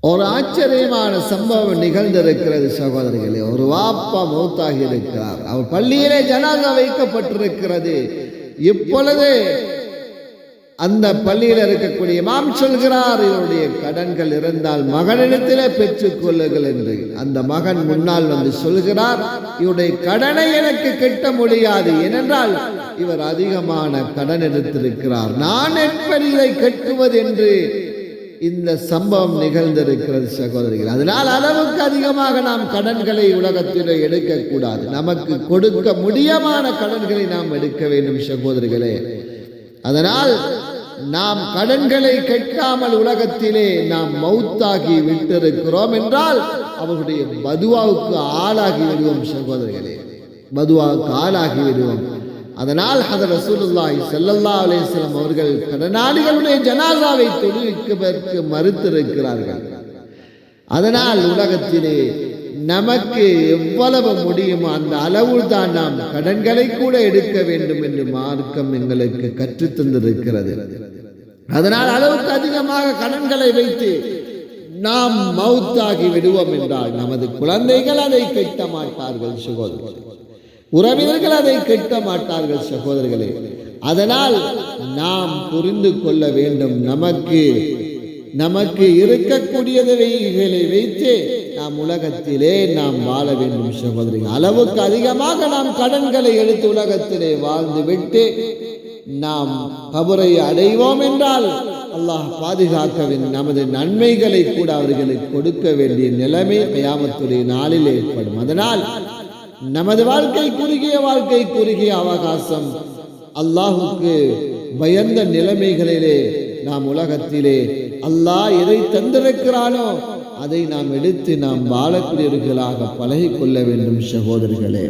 ஒரு ஆச்சரியமான சம்பவம் நிகழ்ந்திருக்கிறது சகோதரிகளே. ஒரு வாப்பா மௌத்தாகி இருக்கிறார். அவர் பள்ளியிலே ஜனாசா வைக்கப்பட்டிருக்கிறது. இப்பொழுது அந்த பள்ளியில் இருக்கக்கூடிய இமாம் சொல்கிறார், இவருடைய கடன்கள் இருந்தால் மகனிடத்திலே பெற்றுக் கொள்ளுங்கள் என்று. அந்த மகன் முன்னால் வந்து சொல்கிறார், இவருடைய கடனை எனக்கு கட்ட முடியாது, ஏனென்றால் இவர் அதிகமான கடன் எடுத்திருக்கிறார், நான் எப்படி இதை கட்டுவது என்று இந்த சம்பவம் நிகழ்ந்திருக்கிறது சகோதரிகள். அதனால் அளவுக்கு அதிகமாக நாம் கடன்களை உலகத்திலே எடுக்கக்கூடாது. நமக்கு கொடுக்க முடியமான கடன்களை நாம் எடுக்க வேண்டும் சகோதரிகளே. அதனால் நாம் கடன்களை கட்டாமல் உலகத்திலே நாம் மௌத்தாகி விட்டிருக்கிறோம் என்றால் அவர்களுடைய பதுவாவுக்கு ஆளாகி விடுவோம் சகோதரிகளே, பதுவாவுக்கு ஆளாகி விடுவோம். அதனால் ஹதரத் ரசூலுல்லாஹி ஸல்லல்லாஹு அலைஹி வஸல்லம் அவர்கள் கடனாளிகளுடைய ஜனாசாவை தொழுவிப்பதற்கு மறுத்திருக்கிறார்கள். அதனால் உலகத்திலே நமக்கு எவ்வளவு முடியுமோ அந்த அளவில் தான் நாம் கடன்களை கூட எடுக்க வேண்டும் என்று மார்க்கம் எங்களுக்கு கற்றுத் தந்திருக்கிறது. அதனால் அளவுக்கு அதிகமாக கடன்களை வைத்து நாம் மௌத்தாகி விடுவோம் என்றால் நமது குழந்தைகள் அதை கட்ட மாட்டார்கள் சகோதரர்களே, உறவினர்கள் அதை கட்ட மாட்டார்கள் சகோதரர்களே. அதனால் நாம் புரிந்து கொள்ள வேண்டும், நமக்கு இருக்கக்கூடியவைகளை வைத்து நாம் உலகத்திலே நாம் வாழ வேண்டும் சகோதரிகள். அளவுக்கு அதிகமாக நாம் கடன்களை எடுத்து உலகத்திலே வாழ்ந்து விட்டு நாம் கபரை அடைவோம் என்றால் அல்லாஹ் பாதுகாக்க வேண்டும். நமது நன்மைகளை கூட அவர்களுக்கு கொடுக்க வேண்டிய நிலைமை கியாமத்துடைய நாளில் ஏற்படும். அதனால் நமது வாழ்க்கை குறுகிய அவகாசம். அல்லாஹுக்கு பயந்த நிலைமைகளிலே நாம் உலகத்திலே அல்லாஹ் எதை தந்திருக்கிறானோ அதை நாம் எடுத்து நாம் வாழக்கூடியவர்களாக பழகிக் கொள்ள வேண்டும் சகோதரிகளே.